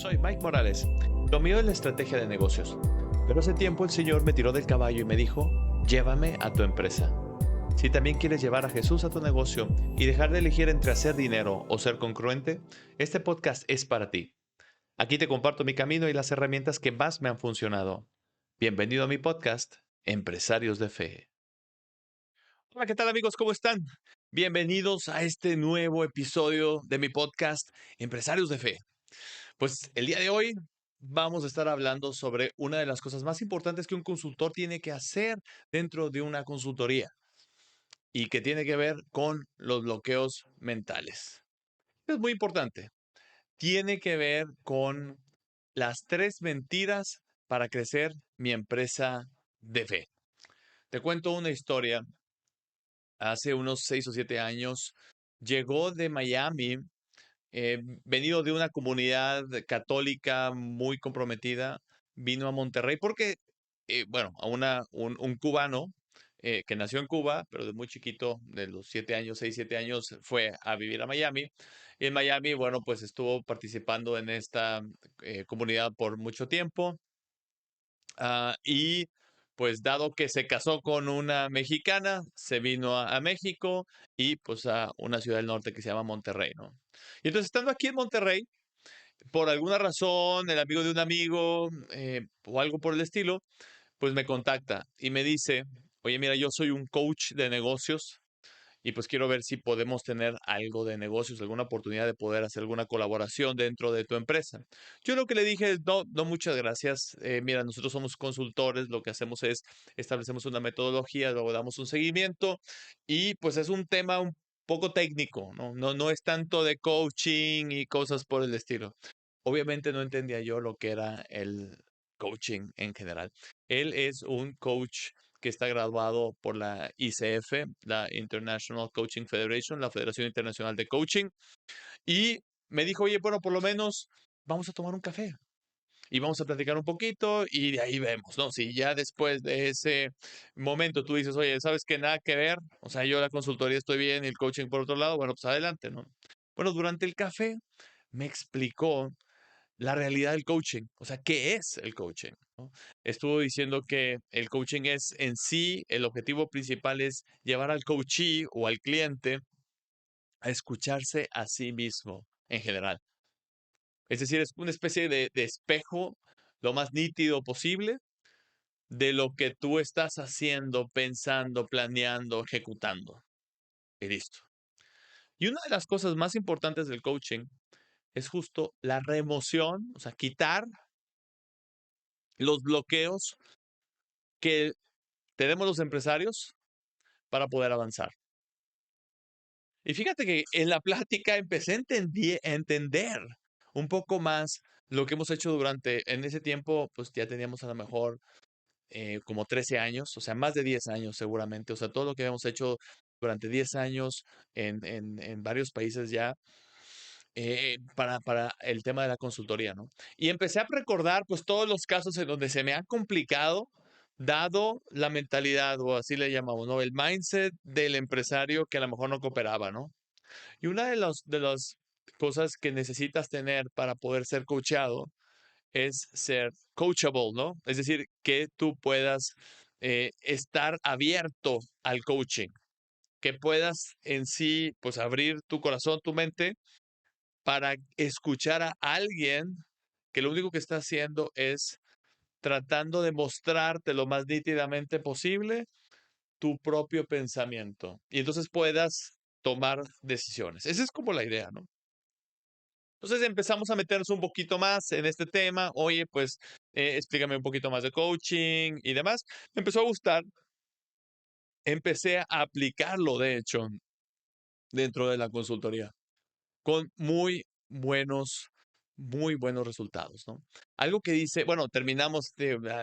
Soy Mike Morales. Lo mío es la estrategia de negocios. Pero hace tiempo el Señor me tiró del caballo y me dijo, llévame a tu empresa. Si también quieres llevar a Jesús a tu negocio y dejar de elegir entre hacer dinero o ser congruente, este podcast es para ti. Aquí te comparto mi camino y las herramientas que más me han funcionado. Bienvenido a mi podcast, Empresarios de Fe. Hola, ¿qué tal amigos? ¿Cómo están? Bienvenidos a este nuevo episodio de mi podcast, Empresarios de Fe. Pues el día de hoy vamos a estar hablando sobre una de las cosas más importantes que un consultor tiene que hacer dentro de una consultoría y que tiene que ver con los bloqueos mentales. Es muy importante. Tiene que ver con las 3 mentiras para crecer mi empresa de fe. Te cuento una historia. Hace unos 6 o 7 años llegó de Miami, venido de una comunidad católica muy comprometida, vino a Monterrey porque, bueno, un cubano que nació en Cuba, pero de muy chiquito, de los 7 años, 6, 7 años, fue a vivir a Miami. Y en Miami, bueno, pues estuvo participando en esta comunidad por mucho tiempo. Y pues dado que se casó con una mexicana, se vino a México y pues a una ciudad del norte que se llama Monterrey, ¿no? Y entonces estando aquí en Monterrey, por alguna razón, el amigo de un amigo o algo por el estilo, pues me contacta y me dice, oye, mira, yo soy un coach de negocios y pues quiero ver si podemos tener algo de negocios, alguna oportunidad de poder hacer alguna colaboración dentro de tu empresa. Yo lo que le dije es, no, no, muchas gracias. Mira, nosotros somos consultores, lo que hacemos es establecemos una metodología, luego damos un seguimiento y pues es un tema un poco técnico, ¿no? No es tanto de coaching y cosas por el estilo. Obviamente no entendía yo lo que era el coaching en general. Él es un coach que está graduado por la ICF, la International Coaching Federation, la Federación Internacional de Coaching, y me dijo, oye, bueno, por lo menos vamos a tomar un café y vamos a platicar un poquito y de ahí vemos, ¿no? Si ya después de ese momento tú dices, oye, ¿sabes qué? Nada que ver, o sea, yo la consultoría estoy bien y el coaching por otro lado, bueno, pues adelante, ¿no? Bueno, durante el café me explicó la realidad del coaching, o sea, ¿qué es el coaching? ¿No? Estuvo diciendo que el coaching es en sí, el objetivo principal es llevar al coachee o al cliente a escucharse a sí mismo en general. Es decir, es una especie de espejo lo más nítido posible de lo que tú estás haciendo, pensando, planeando, ejecutando. Y listo. Y una de las cosas más importantes del coaching es justo la remoción, o sea, quitar los bloqueos que tenemos los empresarios para poder avanzar. Y fíjate que en la plática empecé a entender un poco más lo que hemos hecho en ese tiempo, pues ya teníamos a lo mejor como 13 años, o sea, más de 10 años seguramente, o sea, todo lo que habíamos hecho durante 10 años en varios países ya, para el tema de la consultoría, ¿no? Y empecé a recordar, pues, todos los casos en donde se me ha complicado, dado la mentalidad, o así le llamamos, ¿no? El mindset del empresario que a lo mejor no cooperaba, ¿no? Y una de las cosas que necesitas tener para poder ser coachado es ser coachable, ¿no? Es decir, que tú puedas estar abierto al coaching, que puedas en sí, pues, abrir tu corazón, tu mente para escuchar a alguien que lo único que está haciendo es tratando de mostrarte lo más nítidamente posible tu propio pensamiento y entonces puedas tomar decisiones. Esa es como la idea, ¿no? Entonces empezamos a meternos un poquito más en este tema. Oye, pues explícame un poquito más de coaching y demás. Me empezó a gustar. Empecé a aplicarlo, de hecho, dentro de la consultoría con muy buenos resultados, ¿no? Algo que dice, bueno, terminamos,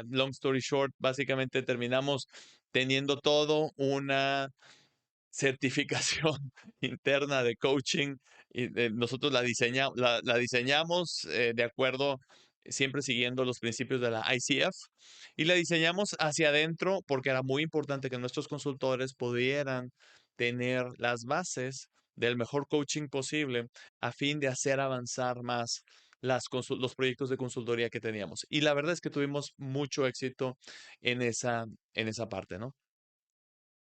long story short, básicamente terminamos teniendo todo una certificación interna de coaching y nosotros la diseñamos de acuerdo, siempre siguiendo los principios de la ICF y la diseñamos hacia adentro porque era muy importante que nuestros consultores pudieran tener las bases del mejor coaching posible a fin de hacer avanzar más los proyectos de consultoría que teníamos. Y la verdad es que tuvimos mucho éxito en esa parte, ¿no?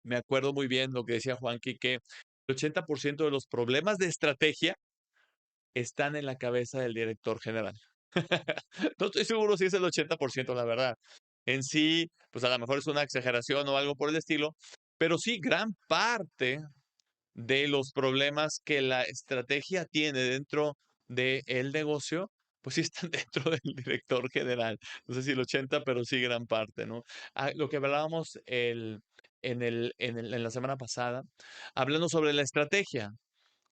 Me acuerdo muy bien lo que decía Juanqui, que el 80% de los problemas de estrategia están en la cabeza del director general. No estoy seguro si es el 80%, la verdad. En sí, pues a lo mejor es una exageración o algo por el estilo, pero sí, gran parte de los problemas que la estrategia tiene dentro del negocio, pues sí están dentro del director general. No sé si el 80, pero sí gran parte, ¿no? Lo que hablábamos en la semana pasada, hablando sobre la estrategia,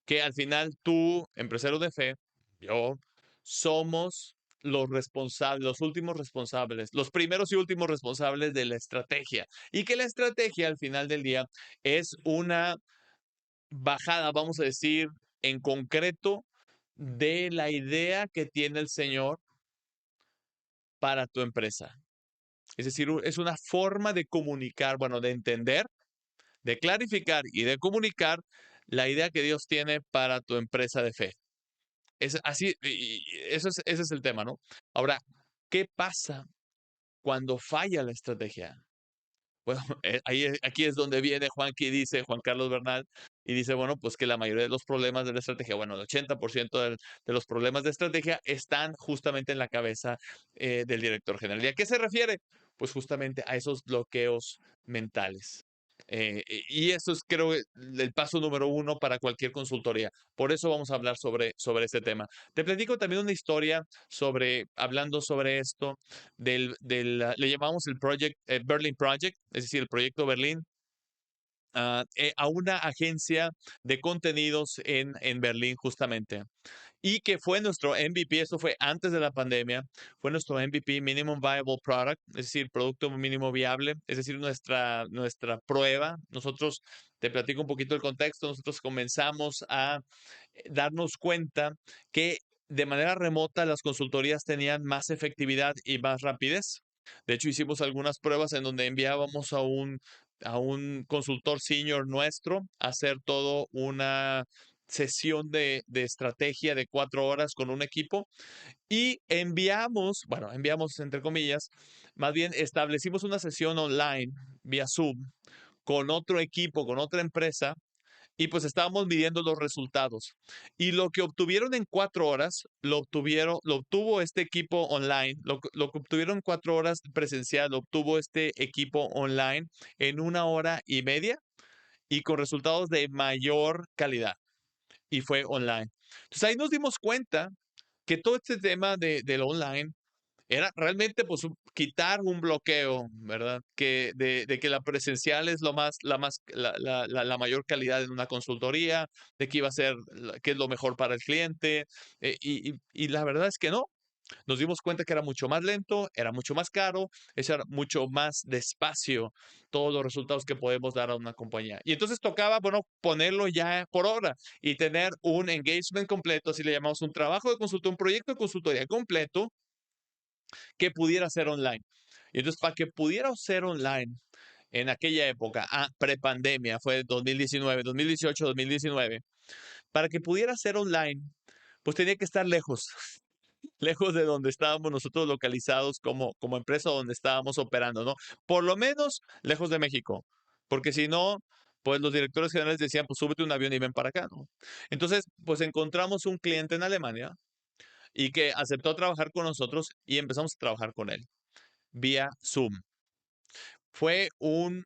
que al final tú, empresario de fe, yo, somos los responsables, los últimos responsables, los primeros y últimos responsables de la estrategia. Y que la estrategia al final del día es una bajada, vamos a decir, en concreto, de la idea que tiene el Señor para tu empresa. Es decir, es una forma de comunicar, bueno, de entender, de clarificar y de comunicar la idea que Dios tiene para tu empresa de fe. Es así, y ese es el tema, ¿no? Ahora, ¿qué pasa cuando falla la estrategia? Bueno, aquí es donde viene Juan Carlos Bernal, y dice, bueno, pues que la mayoría de los problemas de la estrategia, bueno, el 80% de los problemas de estrategia están justamente en la cabeza del director general. ¿Y a qué se refiere? Pues justamente a esos bloqueos mentales. Y eso es, creo, el paso número uno para cualquier consultoría. Por eso vamos a hablar sobre este tema. Te platico también una historia hablando sobre esto, le llamamos el Berlin Project, es decir, el proyecto Berlín, a una agencia de contenidos en Berlín justamente. Y que fue nuestro MVP, eso fue antes de la pandemia, fue nuestro MVP, Minimum Viable Product, es decir, producto mínimo viable, es decir, nuestra prueba. Nosotros, te platico un poquito el contexto, nosotros comenzamos a darnos cuenta que de manera remota las consultorías tenían más efectividad y más rapidez. De hecho, hicimos algunas pruebas en donde enviábamos a un consultor senior nuestro a hacer todo una sesión de estrategia de 4 horas con un equipo y enviamos entre comillas, más bien establecimos una sesión online vía Zoom con otro equipo, con otra empresa, y pues estábamos midiendo los resultados. Y lo que obtuvieron en 4 horas, lo obtuvo este equipo online. Lo que obtuvieron en 4 horas presencial, lo obtuvo este equipo online en 1 hora y media y con resultados de mayor calidad. Y fue online. Entonces ahí nos dimos cuenta que todo este tema del online era realmente, pues, quitar un bloqueo, ¿verdad? De que la presencial es la mayor calidad en una consultoría, de que iba a ser, que es lo mejor para el cliente, y la verdad es que no. Nos dimos cuenta que era mucho más lento, era mucho más caro, era mucho más despacio todos los resultados que podemos dar a una compañía. Y entonces tocaba, bueno, ponerlo ya por hora y tener un engagement completo, así le llamamos, un trabajo de consultoría, un proyecto de consultoría completo que pudiera ser online. Y entonces, para que pudiera ser online en aquella época, prepandemia, fue 2019, 2018, 2019, para que pudiera ser online, pues tenía que estar lejos, lejos de donde estábamos nosotros localizados como empresa donde estábamos operando, ¿no? Por lo menos lejos de México, porque si no, pues los directores generales decían, pues súbete un avión y ven para acá, ¿no? Entonces, pues encontramos un cliente en Alemania y que aceptó trabajar con nosotros y empezamos a trabajar con él vía Zoom. Fue un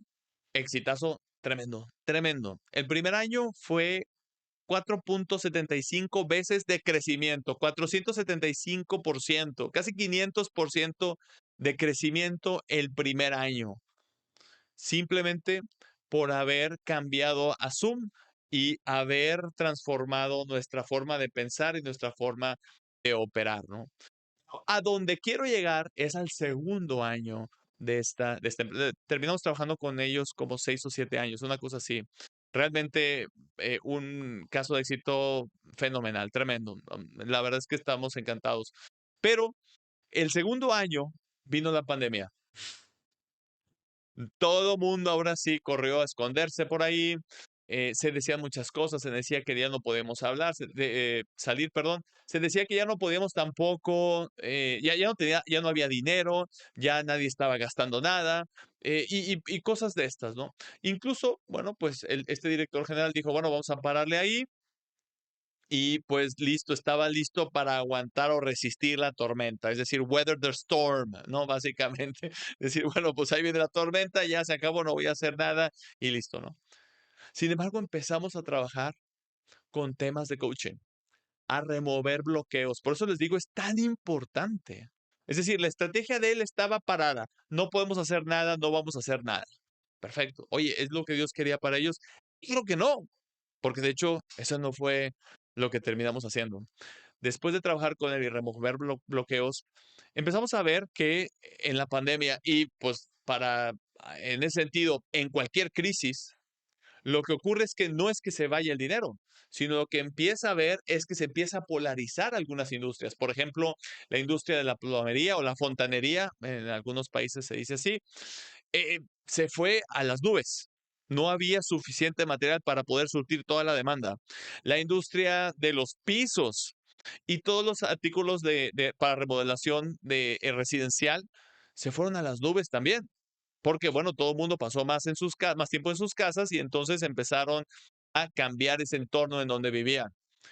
exitazo tremendo, tremendo. El primer año fue 4.75 veces de crecimiento, 475%, casi 500% de crecimiento el primer año, simplemente por haber cambiado a Zoom y haber transformado nuestra forma de pensar y nuestra forma de operar, ¿no? A donde quiero llegar es al segundo año de esta empresa. Terminamos trabajando con ellos como 6 o 7 años, una cosa así. Realmente un caso de éxito fenomenal, tremendo. La verdad es que estamos encantados. Pero el segundo año vino la pandemia. Todo mundo ahora sí corrió a esconderse por ahí. se decían muchas cosas, se decía que ya no podíamos hablar, salir, perdón, se decía que ya no podíamos tampoco, ya no había dinero, ya nadie estaba gastando nada, y cosas de estas, ¿no? Incluso, bueno, pues este director general dijo, bueno, vamos a pararle ahí, y pues listo, estaba listo para aguantar o resistir la tormenta, es decir, weather the storm, ¿no? Básicamente, decir, bueno, pues ahí viene la tormenta, ya se acabó, no voy a hacer nada y listo, ¿no? Sin embargo, empezamos a trabajar con temas de coaching, a remover bloqueos. Por eso les digo, es tan importante. Es decir, la estrategia de él estaba parada. No podemos hacer nada, no vamos a hacer nada. Perfecto. Oye, ¿es lo que Dios quería para ellos? Creo que no, porque de hecho, eso no fue lo que terminamos haciendo. Después de trabajar con él y remover bloqueos, empezamos a ver que en la pandemia y pues en ese sentido, en cualquier crisis, lo que ocurre es que no es que se vaya el dinero, sino lo que empieza a ver es que se empieza a polarizar algunas industrias. Por ejemplo, la industria de la plomería o la fontanería, en algunos países se dice así, se fue a las nubes. No había suficiente material para poder surtir toda la demanda. La industria de los pisos y todos los artículos para remodelación residencial se fueron a las nubes también. Porque, bueno, todo el mundo pasó más tiempo en sus casas y entonces empezaron a cambiar ese entorno en donde vivían.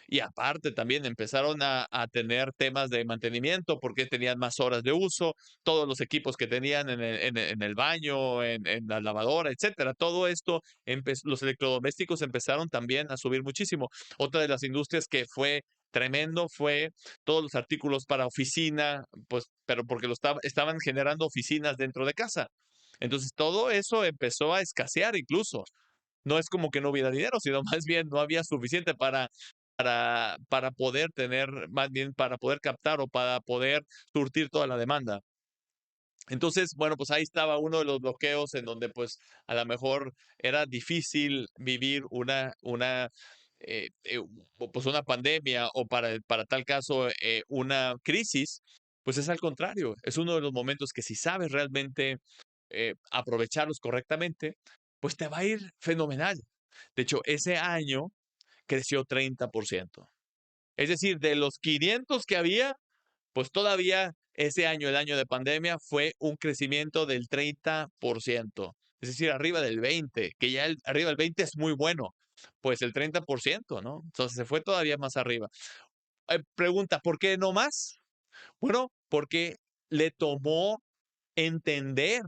Y aparte también empezaron a tener temas de mantenimiento porque tenían más horas de uso, todos los equipos que tenían en el baño, en la lavadora, etcétera. Todo esto, los electrodomésticos empezaron también a subir muchísimo. Otra de las industrias que fue tremendo fue todos los artículos para oficina, pues, pero porque estaban generando oficinas dentro de casa. Entonces, todo eso empezó a escasear incluso. No es como que no hubiera dinero, sino más bien no había suficiente para poder tener, más bien para poder captar o para poder surtir toda la demanda. Entonces, bueno, pues ahí estaba uno de los bloqueos en donde pues a lo mejor era difícil vivir pues una pandemia o para tal caso una crisis, pues es al contrario, es uno de los momentos que si sabes realmente aprovecharlos correctamente, pues te va a ir fenomenal. De hecho, ese año creció 30%. Es decir, de los 500 que había, pues todavía ese año, el año de pandemia, fue un crecimiento del 30%. Es decir, arriba del 20, que ya arriba del 20 es muy bueno. Pues el 30%, ¿no? Entonces se fue todavía más arriba. Pregunta, ¿por qué no más? Bueno, porque le tomó entender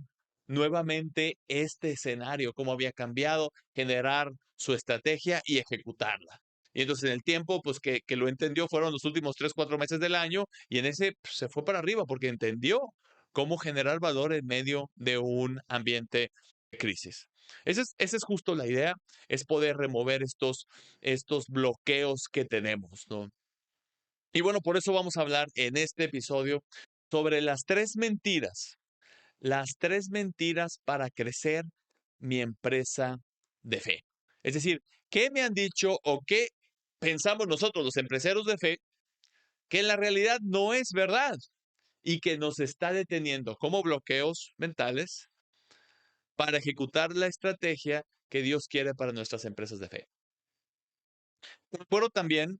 nuevamente este escenario, cómo había cambiado, generar su estrategia y ejecutarla. Y entonces en el tiempo, pues que lo entendió fueron los últimos 3, 4 meses del año y en ese pues, se fue para arriba porque entendió cómo generar valor en medio de un ambiente de crisis. Esa es justo la idea, es poder remover estos bloqueos que tenemos, ¿no? Y bueno, por eso vamos a hablar en este episodio sobre las tres mentiras para crecer mi empresa de fe. Es decir, ¿qué me han dicho o qué pensamos nosotros, los empresarios de fe, que en la realidad no es verdad y que nos está deteniendo como bloqueos mentales para ejecutar la estrategia que Dios quiere para nuestras empresas de fe? Recuerdo también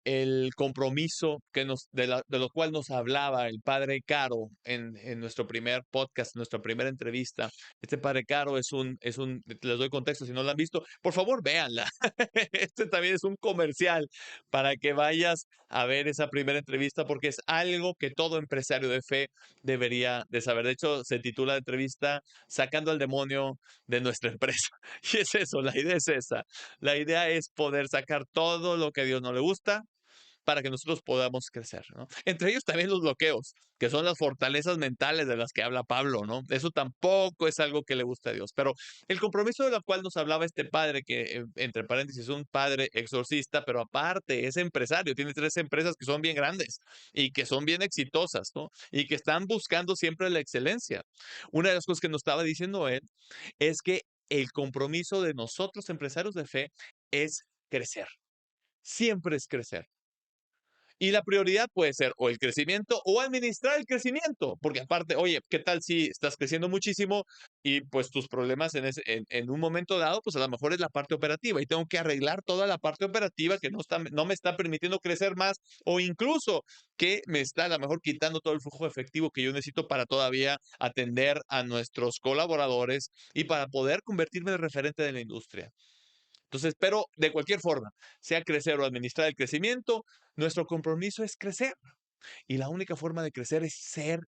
el compromiso de lo cual nos hablaba el padre Caro en nuestro primer podcast, nuestra primera entrevista. Este padre Caro les doy contexto si no lo han visto, por favor véanla. Este también es un comercial para que vayas a ver esa primera entrevista porque es algo que todo empresario de fe debería de saber. De hecho, se titula la entrevista Sacando al demonio de nuestra empresa. Y es eso, la idea es esa. La idea es poder sacar todo lo que a Dios no le gusta para que nosotros podamos crecer, ¿no? Entre ellos también los bloqueos, que son las fortalezas mentales de las que habla Pablo, ¿no? Eso tampoco es algo que le guste a Dios. Pero el compromiso de la cual nos hablaba este padre, que entre paréntesis es un padre exorcista, pero aparte es empresario, tiene 3 empresas que son bien grandes y que son bien exitosas, ¿no? Y que están buscando siempre la excelencia. Una de las cosas que nos estaba diciendo él es que el compromiso de nosotros, empresarios de fe, es crecer. Siempre es crecer. Y la prioridad puede ser o el crecimiento o administrar el crecimiento, porque aparte, oye, ¿qué tal si estás creciendo muchísimo y pues tus problemas en un momento dado, pues a lo mejor es la parte operativa y tengo que arreglar toda la parte operativa que no me está permitiendo crecer más o incluso que me está a lo mejor quitando todo el flujo efectivo que yo necesito para todavía atender a nuestros colaboradores y para poder convertirme en el referente de la industria. Entonces, pero de cualquier forma, sea crecer o administrar el crecimiento, nuestro compromiso es crecer. Y la única forma de crecer es ser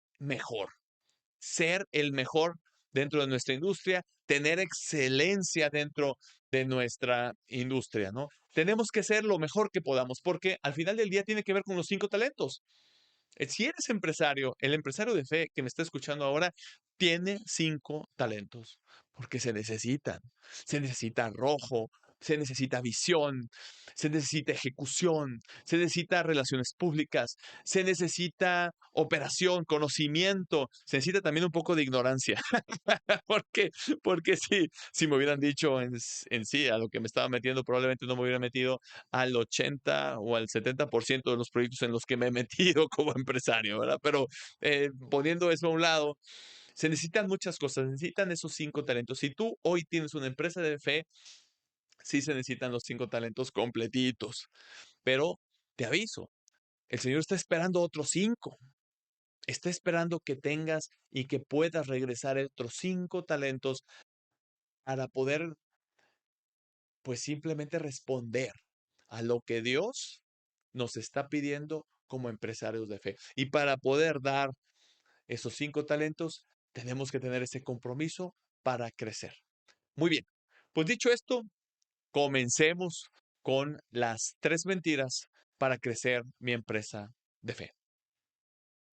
el mejor dentro de nuestra industria, tener excelencia dentro de nuestra industria, ¿no? Tenemos que ser lo mejor que podamos, porque al final del día tiene que ver con los 5 talentos. Si eres empresario, el empresario de fe que me está escuchando ahora tiene 5 talentos, porque se necesitan. Se necesita arrojo, se necesita visión, se necesita ejecución, se necesita relaciones públicas, se necesita operación, conocimiento, se necesita también un poco de ignorancia. Porque, porque si me hubieran dicho en sí a lo que me estaba metiendo, probablemente no me hubiera metido al 80 o al 70% de los proyectos en los que me he metido como empresario, ¿verdad? Pero poniendo eso a un lado, se necesitan muchas cosas, necesitan esos 5 talentos. Si tú hoy tienes una empresa de fe, sí se necesitan los 5 talentos completitos, pero te aviso, el Señor está esperando otros 5. Está esperando que tengas y que puedas regresar otros 5 talentos para poder, pues simplemente responder a lo que Dios nos está pidiendo como empresarios de fe. Y para poder dar esos 5 talentos, tenemos que tener ese compromiso para crecer. Muy bien, pues dicho esto, comencemos con las 3 mentiras para crecer mi empresa de fe.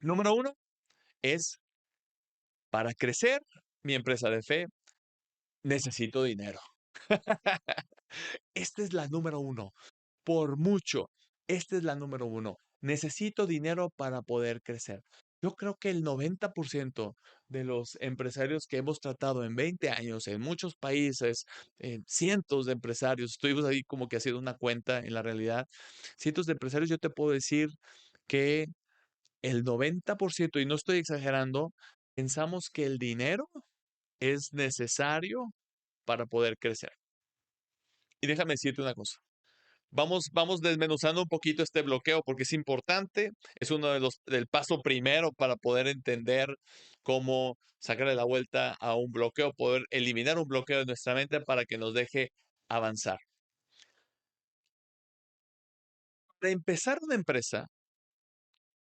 Número 1 es, para crecer mi empresa de fe, necesito dinero. Esta es la número 1. Por mucho, esta es la número 1. Necesito dinero para poder crecer. Yo creo que el 90% de los empresarios que hemos tratado en 20 años, en muchos países, cientos de empresarios, estuvimos ahí como que haciendo una cuenta en la realidad, cientos de empresarios, yo te puedo decir que el 90%, y no estoy exagerando, pensamos que el dinero es necesario para poder crecer. Y déjame decirte una cosa. Vamos desmenuzando un poquito este bloqueo porque es importante, es uno del paso primero para poder entender cómo sacarle la vuelta a un bloqueo, poder eliminar un bloqueo de nuestra mente para que nos deje avanzar. Para empezar una empresa,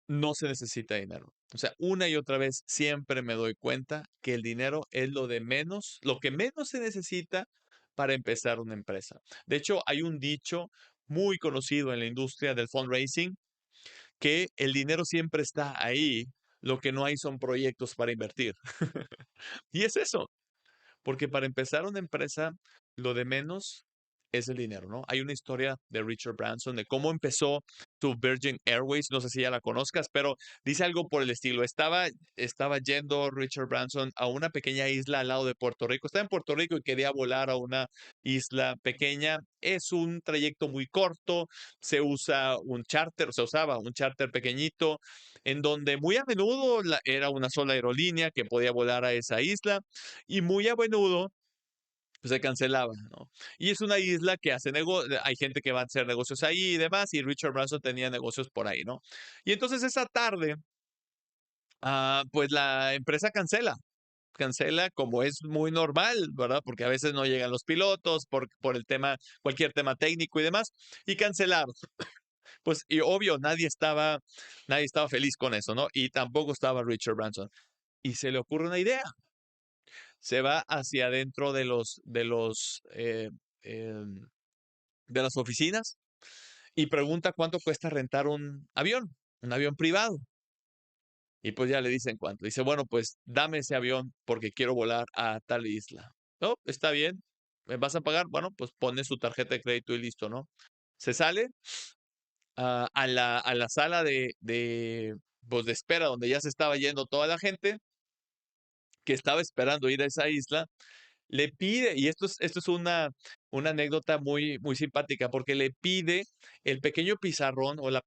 no se necesita dinero. O sea, una y otra vez siempre me doy cuenta que el dinero es lo de menos, lo que menos se necesita para empezar una empresa. De hecho, hay un dicho muy conocido en la industria del fundraising que el dinero siempre está ahí, lo que no hay son proyectos para invertir. Y es eso, porque para empezar una empresa, lo de menos es el dinero, ¿no? Hay una historia de Richard Branson de cómo empezó su Virgin Airways, no sé si ya la conozcas, pero dice algo por el estilo. Estaba yendo Richard Branson a una pequeña isla al lado de Puerto Rico. Estaba en Puerto Rico y quería volar a una isla pequeña. Es un trayecto muy corto, se usa un charter, se usaba un charter pequeñito, en donde muy a menudo era una sola aerolínea que podía volar a esa isla y muy a menudo pues, se cancelaba, ¿no? Y es una isla que hay gente que va a hacer negocios ahí y demás, y Richard Branson tenía negocios por ahí, ¿no? Y entonces esa tarde, pues la empresa cancela como es muy normal, ¿verdad? Porque a veces no llegan los pilotos por el tema, cualquier tema técnico y demás, y cancelaron. Pues, y obvio, nadie estaba feliz con eso, ¿no? Y tampoco estaba Richard Branson. Y se le ocurre una idea. Se va hacia adentro de las oficinas y pregunta cuánto cuesta rentar un avión privado. Y pues ya le dicen cuánto. Dice, bueno, pues dame ese avión porque quiero volar a tal isla. No, está bien. ¿Me vas a pagar? Bueno, pues pone su tarjeta de crédito y listo, ¿no? Se sale a la sala pues, de espera donde ya se estaba yendo toda la gente que estaba esperando ir a esa isla le pide, y esto es una anécdota muy, muy simpática, porque le pide el pequeño pizarrón o la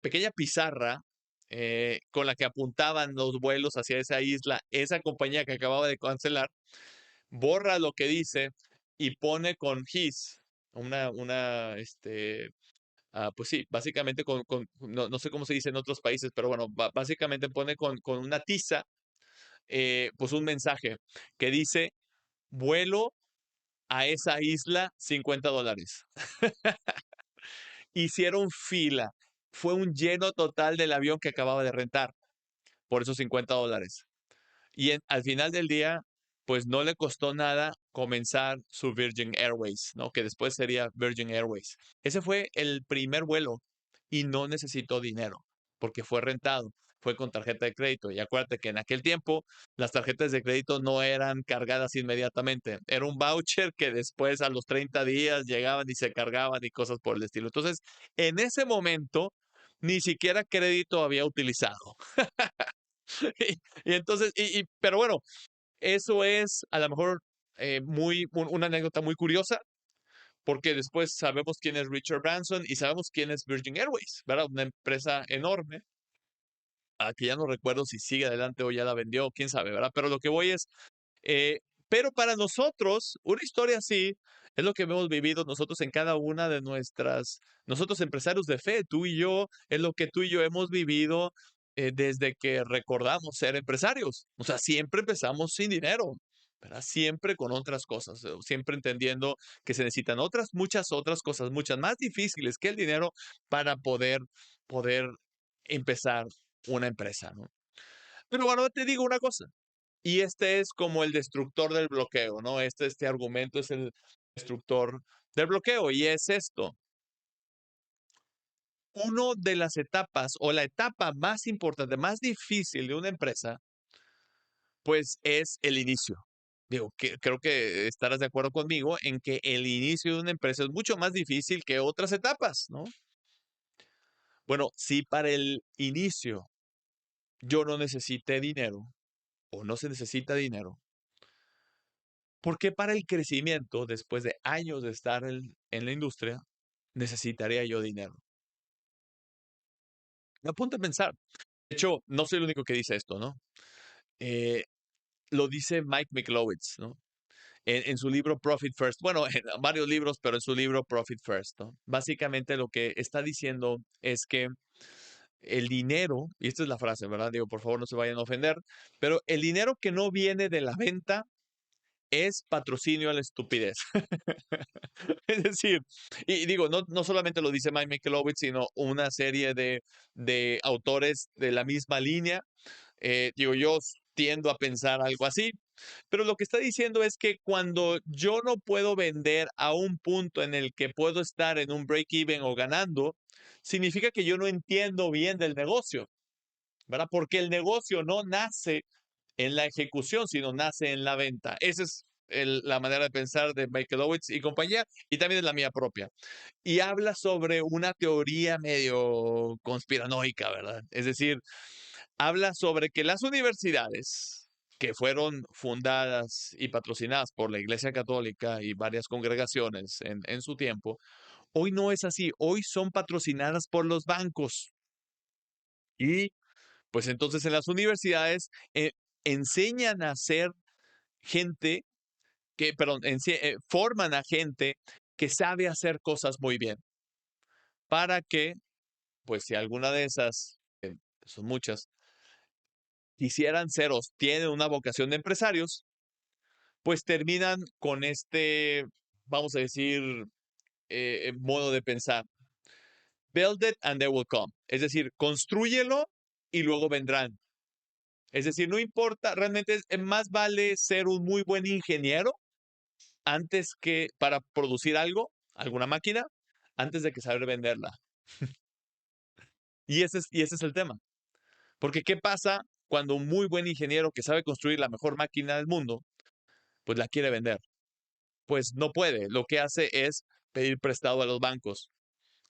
pequeña pizarra con la que apuntaban los vuelos hacia esa isla, esa compañía que acababa de cancelar, borra lo que dice y pone con his, pues sí, básicamente no sé cómo se dice en otros países, pero bueno, básicamente pone con una tiza, pues un mensaje que dice, vuelo a esa isla, $50. Hicieron fila. Fue un lleno total del avión que acababa de rentar por esos $50. Y al final del día, pues no le costó nada comenzar su Virgin Airways, ¿no? Que después sería Virgin Airways. Ese fue el primer vuelo y no necesitó dinero porque fue rentado, fue con tarjeta de crédito. Y acuérdate que en aquel tiempo las tarjetas de crédito no eran cargadas inmediatamente. Era un voucher que después a los 30 días llegaban y se cargaban y cosas por el estilo. Entonces, en ese momento, ni siquiera crédito había utilizado. Y entonces, pero bueno, eso es a lo mejor una anécdota muy curiosa, porque después sabemos quién es Richard Branson y sabemos quién es Virgin Airways, ¿verdad? Una empresa enorme, que ya no recuerdo si sigue adelante o ya la vendió, quién sabe, ¿verdad? Pero lo que voy es, eh, pero para nosotros, una historia así es lo que hemos vivido nosotros en cada una de nosotros empresarios de fe, tú y yo, es lo que tú y yo hemos vivido desde que recordamos ser empresarios. O sea, siempre empezamos sin dinero, ¿verdad? Siempre con otras cosas, siempre entendiendo que se necesitan muchas otras cosas, muchas más difíciles que el dinero para poder empezar una empresa, ¿no? Pero bueno, te digo una cosa. Y este es como el destructor del bloqueo, ¿no? Este argumento es el destructor del bloqueo y es esto. Uno de las etapas o la etapa más importante, más difícil de una empresa, pues es el inicio. Digo, que creo que estarás de acuerdo conmigo en que el inicio de una empresa es mucho más difícil que otras etapas, ¿no? Bueno, si para el inicio yo no necesité dinero o no se necesita dinero, ¿por qué para el crecimiento, después de años de estar en la industria, necesitaría yo dinero? Me apunta a pensar. De hecho, no soy el único que dice esto, ¿no? Eh, lo dice Mike Michlowitz, ¿no? En su libro Profit First. Bueno, en varios libros, pero en su libro Profit First, ¿no? Básicamente lo que está diciendo es que el dinero, y esta es la frase, ¿verdad? Digo, por favor, no se vayan a ofender, pero el dinero que no viene de la venta es patrocinio a la estupidez. Es decir, y digo, no solamente lo dice Mike Michalowicz, sino una serie de autores de la misma línea. Digo, yo tiendo a pensar algo así, pero lo que está diciendo es que cuando yo no puedo vender a un punto en el que puedo estar en un break-even o ganando, significa que yo no entiendo bien del negocio, ¿verdad? Porque el negocio no nace en la ejecución, sino nace en la venta. Esa es la manera de pensar de Michalowicz y compañía, y también es la mía propia. Y habla sobre una teoría medio conspiranoica, ¿verdad? Es decir, habla sobre que las universidades que fueron fundadas y patrocinadas por la Iglesia Católica y varias congregaciones en su tiempo, hoy no es así, hoy son patrocinadas por los bancos. Y pues entonces en las universidades enseñan a ser gente forman a gente que sabe hacer cosas muy bien para que, pues si alguna de esas, son muchas, quisieran ser o tienen una vocación de empresarios, pues terminan con vamos a decir, modo de pensar. Build it and they will come. Es decir, constrúyelo y luego vendrán. Es decir, no importa, realmente más vale ser un muy buen ingeniero antes que para producir algo, alguna máquina, antes de que saber venderla. Y ese es el tema. Porque ¿qué pasa cuando un muy buen ingeniero que sabe construir la mejor máquina del mundo, pues la quiere vender? Pues no puede. Lo que hace es pedir prestado a los bancos.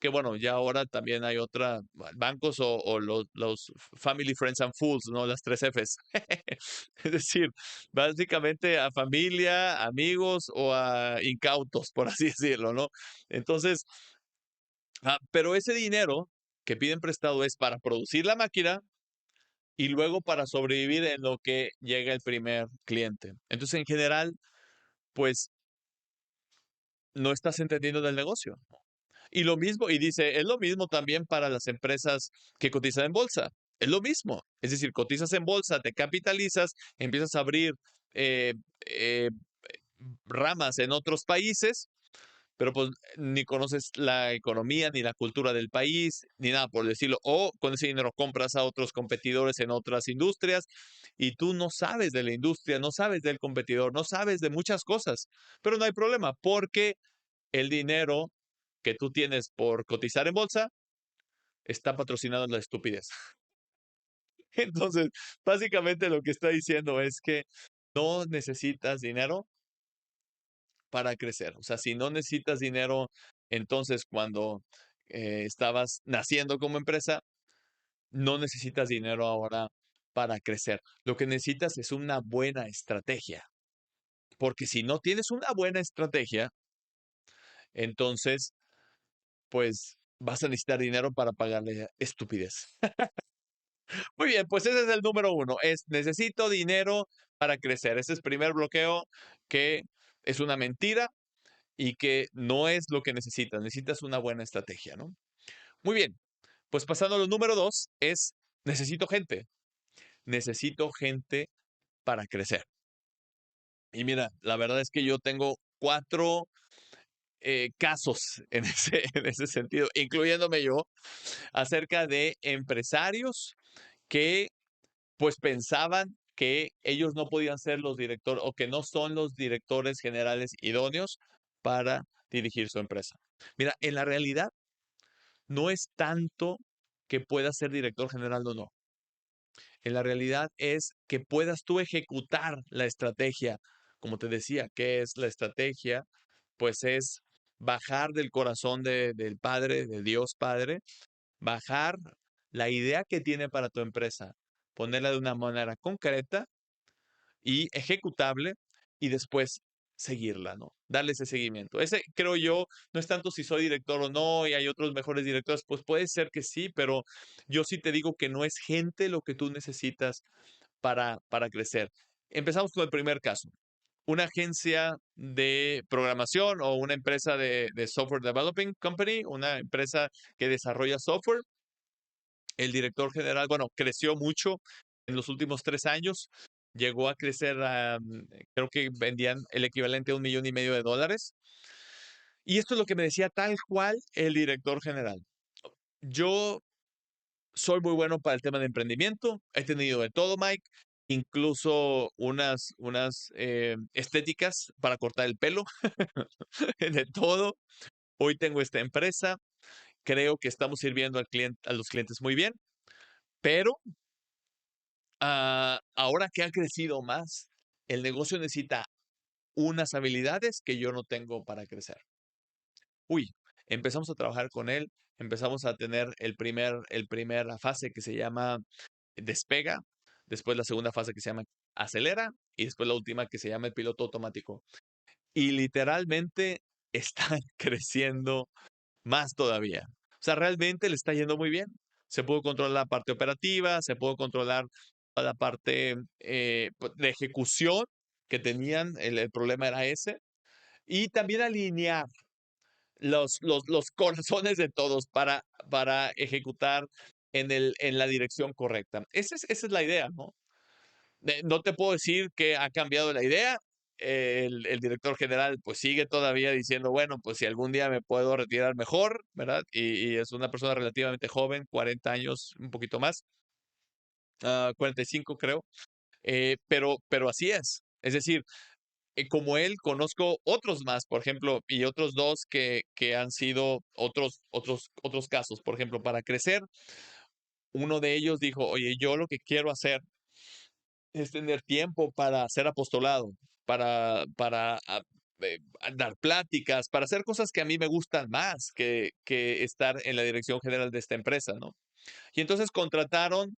que bueno, ya ahora también hay bancos o los Family, Friends and Fools, ¿no? Las 3 Fs. Es decir, básicamente a familia, amigos o a incautos, por así decirlo, ¿no? Entonces, pero ese dinero que piden prestado es para producir la máquina y luego para sobrevivir en lo que llega el primer cliente. Entonces, en general, pues no estás entendiendo del negocio. Y lo mismo, y dice, es lo mismo también para las empresas que cotizan en bolsa. Es lo mismo. Es decir, cotizas en bolsa, te capitalizas, empiezas a abrir eh, eh, ramas en otros países, pero pues ni conoces la economía, ni la cultura del país, ni nada por decirlo. O con ese dinero compras a otros competidores en otras industrias y tú no sabes de la industria, no sabes del competidor, no sabes de muchas cosas. Pero no hay problema porque el dinero que tú tienes por cotizar en bolsa está patrocinado en la estupidez. Entonces, básicamente lo que está diciendo es que no necesitas dinero para crecer. O sea, si no necesitas dinero, entonces cuando estabas naciendo como empresa, no necesitas dinero ahora para crecer. Lo que necesitas es una buena estrategia. Porque si no tienes una buena estrategia, entonces, pues vas a necesitar dinero para pagarle estupidez. Muy bien, pues ese es el número uno. Necesito dinero para crecer. Ese es el primer bloqueo que es una mentira y que no es lo que necesitas. Necesitas una buena estrategia, ¿no? Muy bien, pues pasando a lo número dos es necesito gente. Necesito gente para crecer. Y mira, la verdad es que yo tengo 4 casos en ese sentido, incluyéndome yo, acerca de empresarios que pues pensaban que ellos no podían ser los directores o que no son los directores generales idóneos para dirigir su empresa. Mira, en la realidad no es tanto que puedas ser director general o no. En la realidad es que puedas tú ejecutar la estrategia. Como te decía, ¿qué es la estrategia? Pues es bajar del corazón del Padre, de Dios Padre, bajar la idea que tiene para tu empresa, ponerla de una manera concreta y ejecutable y después seguirla, ¿no? Darle ese seguimiento. Ese, creo yo, no es tanto si soy director o no y hay otros mejores directores, pues puede ser que sí, pero yo sí te digo que no es gente lo que tú necesitas para crecer. Empezamos con el primer caso. Una agencia de programación o una empresa de software developing company, una empresa que desarrolla software. El director general, bueno, creció mucho en los últimos 3 años. Llegó a crecer creo que vendían el equivalente a $1,500,000. Y esto es lo que me decía tal cual el director general. Yo soy muy bueno para el tema de emprendimiento. He tenido de todo, Mike, incluso unas estéticas para cortar el pelo, de todo. Hoy tengo esta empresa. Creo que estamos sirviendo a los clientes muy bien, pero ahora que ha crecido más, el negocio necesita unas habilidades que yo no tengo para crecer. Uy, empezamos a trabajar con él, empezamos a tener primera fase que se llama despega, después la segunda fase que se llama acelera y después la última que se llama el piloto automático. Y literalmente están creciendo más todavía. O sea, realmente le está yendo muy bien. Se pudo controlar la parte operativa, se pudo controlar toda la parte de ejecución que tenían, el problema era ese, y también alinear los corazones de todos para ejecutar en la dirección correcta. Esa es la idea, ¿no? No te puedo decir que ha cambiado la idea. El director general pues sigue todavía diciendo, bueno, pues si algún día me puedo retirar mejor, ¿verdad? Y es una persona relativamente joven, 40 años, un poquito más, 45 creo, pero así es. Es decir, como él, conozco otros más, por ejemplo, y otros dos que han sido otros casos. Por ejemplo, para crecer, uno de ellos dijo, oye, yo lo que quiero hacer es tener tiempo para hacer apostolado, para dar pláticas, para hacer cosas que a mí me gustan más que estar en la dirección general de esta empresa, ¿no? Y entonces contrataron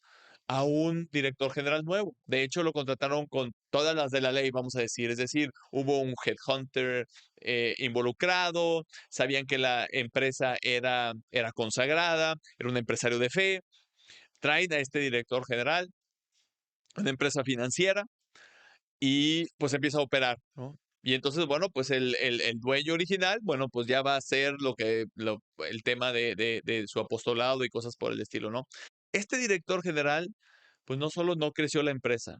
a un director general nuevo. De hecho, lo contrataron con todas las de la ley, vamos a decir. Es decir, hubo un headhunter involucrado, sabían que la empresa era consagrada, era un empresario de fe. Traen a este director general, una empresa financiera, y pues empieza a operar, ¿no? Y entonces, bueno, pues el dueño original, bueno, pues ya va a hacer el tema de su apostolado y cosas por el estilo, ¿no? Este director general, pues no solo no creció la empresa,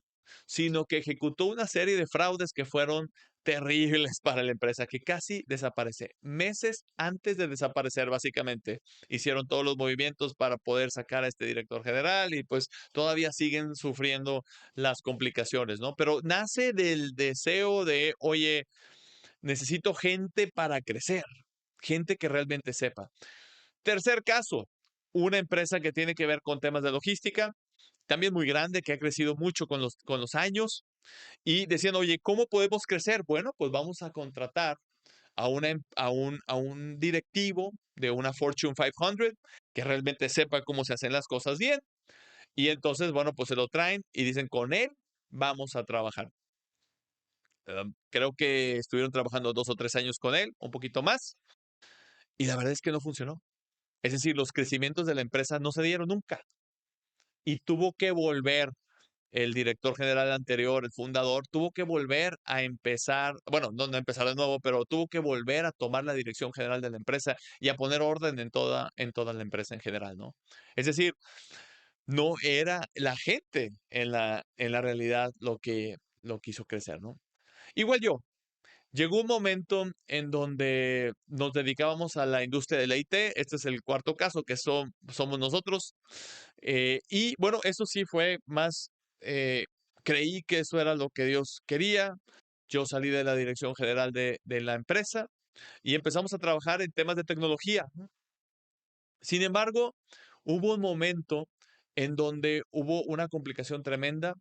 sino que ejecutó una serie de fraudes que fueron terribles para la empresa, que casi desaparece. Meses antes de desaparecer, básicamente, hicieron todos los movimientos para poder sacar a este director general y pues todavía siguen sufriendo las complicaciones, ¿no? Pero nace del deseo de, oye, necesito gente para crecer, gente que realmente sepa. Tercer caso, una empresa que tiene que ver con temas de logística, también muy grande, que ha crecido mucho con los años, y decían, oye, ¿cómo podemos crecer? Bueno, pues vamos a contratar a un directivo de una Fortune 500 que realmente sepa cómo se hacen las cosas bien. Y entonces, bueno, pues se lo traen y dicen, con él vamos a trabajar. Creo que estuvieron trabajando 2 o 3 años con él, un poquito más, y la verdad es que no funcionó. Es decir, los crecimientos de la empresa no se dieron nunca. Y tuvo que volver el director general anterior, el fundador, tuvo que volver a empezar, bueno, no empezar de nuevo, pero tuvo que volver a tomar la dirección general de la empresa y a poner orden en toda la empresa en general, ¿no? Es decir, no era la gente en la realidad lo que hizo crecer, ¿no? Igual yo, llegó un momento en donde nos dedicábamos a la industria del IT. Este es el cuarto caso, que somos nosotros. Y bueno, eso sí fue más, creí que eso era lo que Dios quería. Yo salí de la dirección general de la empresa y empezamos a trabajar en temas de tecnología. Sin embargo, hubo un momento en donde hubo una complicación tremenda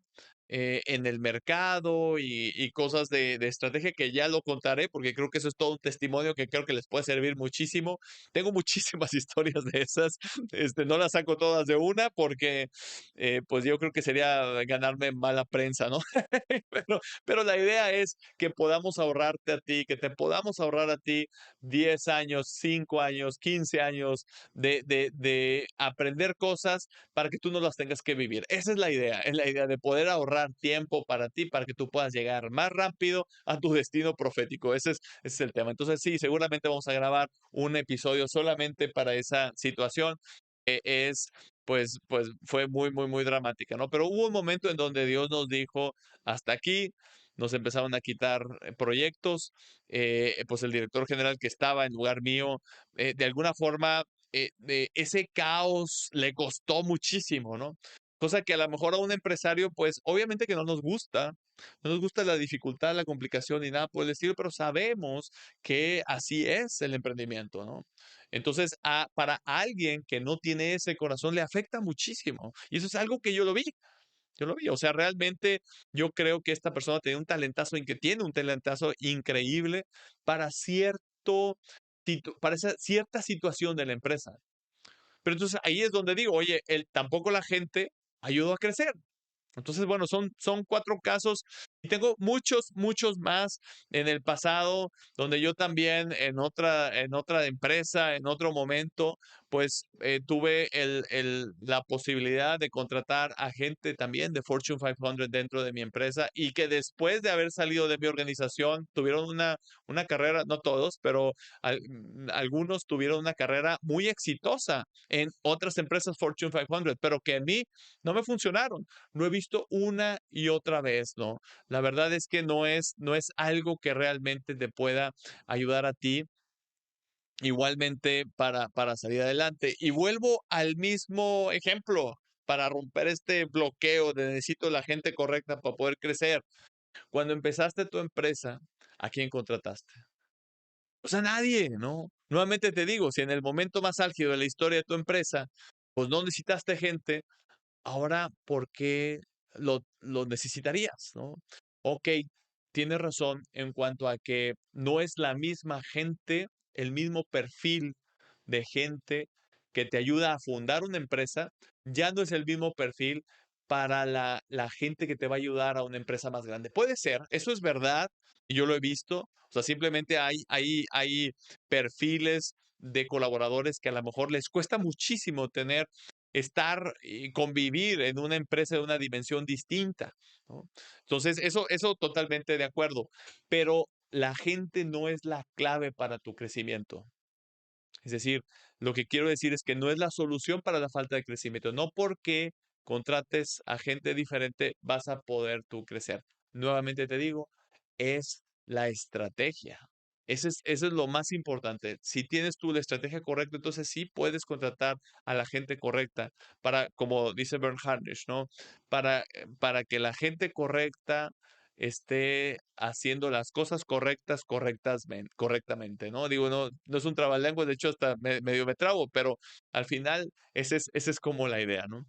en el mercado y cosas de estrategia que ya lo contaré porque creo que eso es todo un testimonio que creo que les puede servir muchísimo. Tengo muchísimas historias de esas, no las saco todas de una porque pues yo creo que sería ganarme mala prensa, ¿no? Pero la idea es que podamos ahorrarte a ti, que te podamos ahorrar a ti 10 años, 5 años, 15 años de aprender cosas para que tú no las tengas que vivir. Esa es la idea de poder ahorrar tiempo para ti, para que tú puedas llegar más rápido a tu destino profético. Ese es el tema. Entonces, sí, seguramente vamos a grabar un episodio solamente para esa situación. Pues fue muy, muy, muy dramática, ¿no? Pero hubo un momento en donde Dios nos dijo, hasta aquí, nos empezaron a quitar proyectos, pues el director general que estaba en lugar mío, de alguna forma, ese caos le costó muchísimo, ¿no? Cosa que a lo mejor a un empresario, pues obviamente que no nos gusta la dificultad, la complicación y nada por el estilo, pero sabemos que así es el emprendimiento, ¿no? Entonces, para alguien que no tiene ese corazón, le afecta muchísimo. Y eso es algo que yo lo vi, o sea, realmente yo creo que esta persona tiene un talentazo increíble para para esa cierta situación de la empresa. Pero entonces ahí es donde digo, oye, tampoco la gente ayudó a crecer. Entonces, bueno, son 4 casos y tengo muchos, muchos más en el pasado, donde yo también en otra empresa, en otro momento, pues tuve la posibilidad de contratar a gente también de Fortune 500 dentro de mi empresa y que después de haber salido de mi organización tuvieron una carrera, no todos, pero algunos tuvieron una carrera muy exitosa en otras empresas Fortune 500, pero que a mí no me funcionaron. Lo he visto una y otra vez, ¿no? La verdad es que no es algo que realmente te pueda ayudar a ti igualmente para salir adelante. Y vuelvo al mismo ejemplo para romper este bloqueo de necesito la gente correcta para poder crecer. Cuando empezaste tu empresa, ¿a quién contrataste? O sea, nadie, ¿no? Nuevamente te digo, si en el momento más álgido de la historia de tu empresa, pues no necesitaste gente, ahora, ¿por qué lo necesitarías, no? Ok, tienes razón en cuanto a que no es la misma gente, el mismo perfil de gente que te ayuda a fundar una empresa, ya no es el mismo perfil para la gente que te va a ayudar a una empresa más grande. Puede ser, eso es verdad, y yo lo he visto. O sea, simplemente hay perfiles de colaboradores que a lo mejor les cuesta muchísimo estar y convivir en una empresa de una dimensión distinta, ¿no? Entonces, eso totalmente de acuerdo, pero la gente no es la clave para tu crecimiento. Es decir, lo que quiero decir es que no es la solución para la falta de crecimiento. No porque contrates a gente diferente vas a poder tú crecer. Nuevamente te digo, es la estrategia. Eso es lo más importante. Si tienes tú la estrategia correcta, entonces sí puedes contratar a la gente correcta para, como dice Bernhard Harnisch, ¿no? Para que la gente correcta esté haciendo las cosas correctamente, ¿no? Digo, no es un trabalengua, de hecho hasta medio me trabo, pero al final esa es como la idea, ¿no?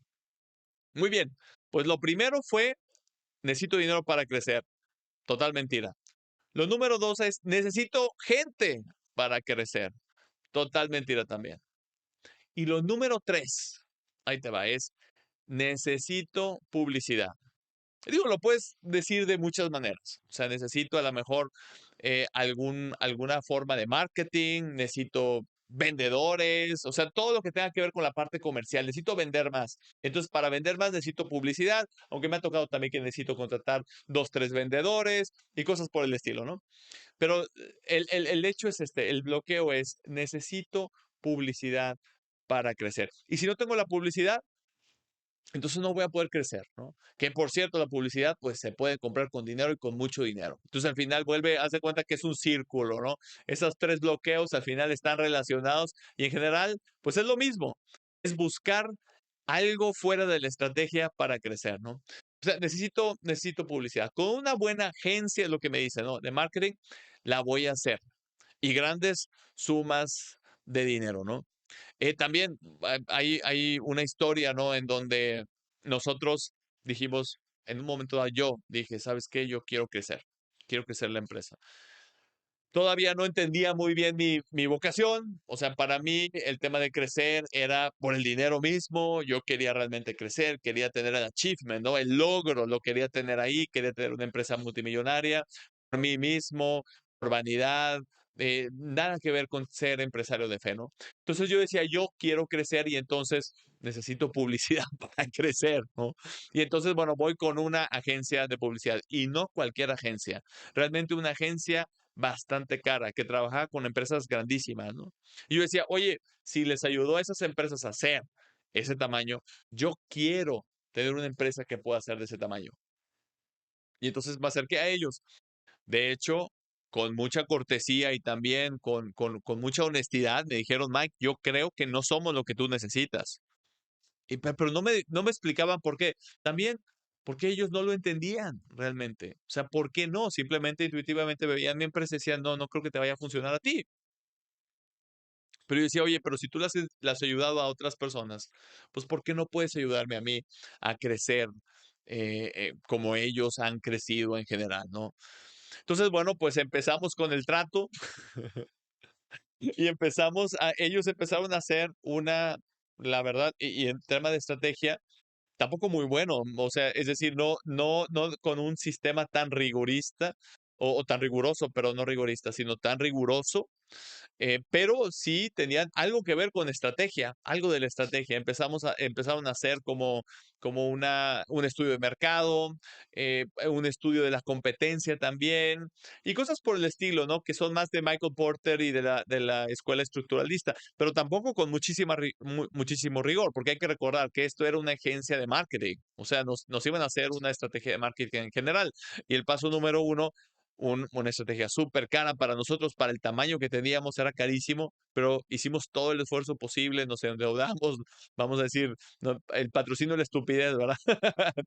Muy bien, pues lo primero fue, necesito dinero para crecer. Total mentira. Lo número 2 es, necesito gente para crecer. Total mentira también. Y lo número 3, ahí te va, es, necesito publicidad. Digo, lo puedes decir de muchas maneras. O sea, necesito a lo mejor alguna forma de marketing, necesito vendedores, o sea, todo lo que tenga que ver con la parte comercial. Necesito vender más. Entonces, para vender más necesito publicidad, aunque me ha tocado también que necesito contratar 2, 3 vendedores y cosas por el estilo, ¿no? Pero el hecho es el bloqueo es, necesito publicidad para crecer. Y si no tengo la publicidad, entonces no voy a poder crecer, ¿no? Que por cierto, la publicidad pues se puede comprar con dinero y con mucho dinero. Entonces al final haz de cuenta que es un círculo, ¿no? Esos 3 bloqueos al final están relacionados y en general pues es lo mismo. Es buscar algo fuera de la estrategia para crecer, ¿no? O sea, necesito publicidad. Con una buena agencia, es lo que me dice, ¿no? De marketing, la voy a hacer. Y grandes sumas de dinero, ¿no? También hay una historia, ¿no? En donde nosotros dijimos, en un momento dado, yo dije, ¿sabes qué? Yo quiero crecer la empresa. Todavía no entendía muy bien mi vocación, o sea, para mí el tema de crecer era por el dinero mismo, yo quería realmente crecer, quería tener el achievement, ¿no? El logro, lo quería tener ahí, quería tener una empresa multimillonaria, por mí mismo, por vanidad, nada que ver con ser empresario de fe, ¿no? Entonces yo decía, yo quiero crecer y entonces necesito publicidad para crecer, ¿no? Y entonces, bueno, voy con una agencia de publicidad y no cualquier agencia, realmente una agencia bastante cara, que trabajaba con empresas grandísimas, ¿no? Y yo decía, oye, si les ayudó a esas empresas a hacer ese tamaño, yo quiero tener una empresa que pueda ser de ese tamaño. Y entonces me acerqué a ellos. De hecho, con mucha cortesía y también con mucha honestidad, me dijeron, Mike, yo creo que no somos lo que tú necesitas. Pero no me explicaban por qué. También porque ellos no lo entendían realmente. O sea, ¿por qué no? Simplemente intuitivamente veían mi empresa y decían, no, no creo que te vaya a funcionar a ti. Pero yo decía, oye, pero si tú las has ayudado a otras personas, pues ¿por qué no puedes ayudarme a mí a crecer como ellos han crecido en general, ¿no? Entonces, bueno, pues empezamos con el trato y ellos empezaron a hacer la verdad, y en tema de estrategia, tampoco muy bueno, o sea, es decir, no con un sistema tan rigorista o tan riguroso, pero no rigorista, sino tan riguroso, pero sí tenían algo que ver con estrategia, algo de la estrategia. Empezaron a hacer como un estudio de mercado, un estudio de la competencia también, y cosas por el estilo, ¿no? Que son más de Michael Porter y de la escuela estructuralista, pero tampoco con muchísimo rigor, porque hay que recordar que esto era una agencia de marketing, o sea, nos iban a hacer una estrategia de marketing en general. Y el paso número uno, una estrategia súper cara para nosotros, para el tamaño que teníamos, era carísimo, pero hicimos todo el esfuerzo posible, nos endeudamos, vamos a decir, el patrocinio de la estupidez, ¿verdad?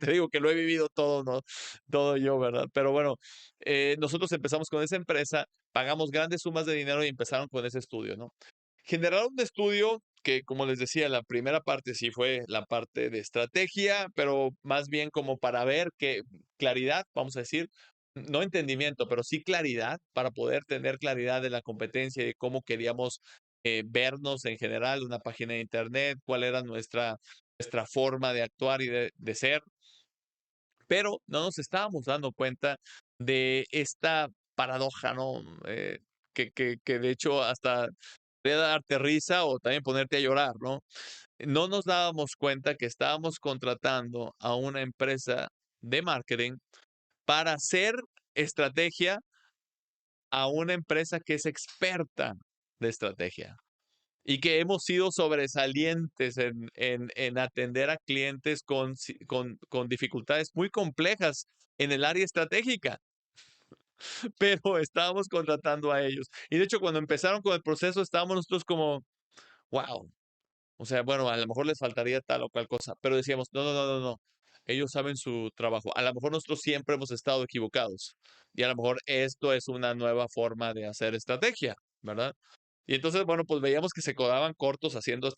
Te digo que lo he vivido todo, ¿no? Todo yo, ¿verdad? Pero bueno, nosotros empezamos con esa empresa, pagamos grandes sumas de dinero y empezaron con ese estudio, ¿no? Generaron un estudio que, como les decía, la primera parte sí fue la parte de estrategia, pero más bien como para ver qué claridad, vamos a decir, no entendimiento, pero sí claridad para poder tener claridad de la competencia y de cómo queríamos vernos en general, una página de internet, cuál era nuestra forma de actuar y de ser, pero no nos estábamos dando cuenta de esta paradoja, ¿no? Que de hecho hasta puede darte risa o también ponerte a llorar, ¿no? No nos dábamos cuenta que estábamos contratando a una empresa de marketing para hacer estrategia a una empresa que es experta de estrategia y que hemos sido sobresalientes en atender a clientes con dificultades muy complejas en el área estratégica, pero estábamos contratando a ellos. Y de hecho, cuando empezaron con el proceso, estábamos nosotros como, wow, o sea, bueno, a lo mejor les faltaría tal o cual cosa, pero decíamos, no, no, no, no, no. Ellos saben su trabajo. A lo mejor nosotros siempre hemos estado equivocados. Y a lo mejor esto es una nueva forma de hacer estrategia, ¿verdad? Y entonces, bueno, pues veíamos que se quedaban cortos haciendo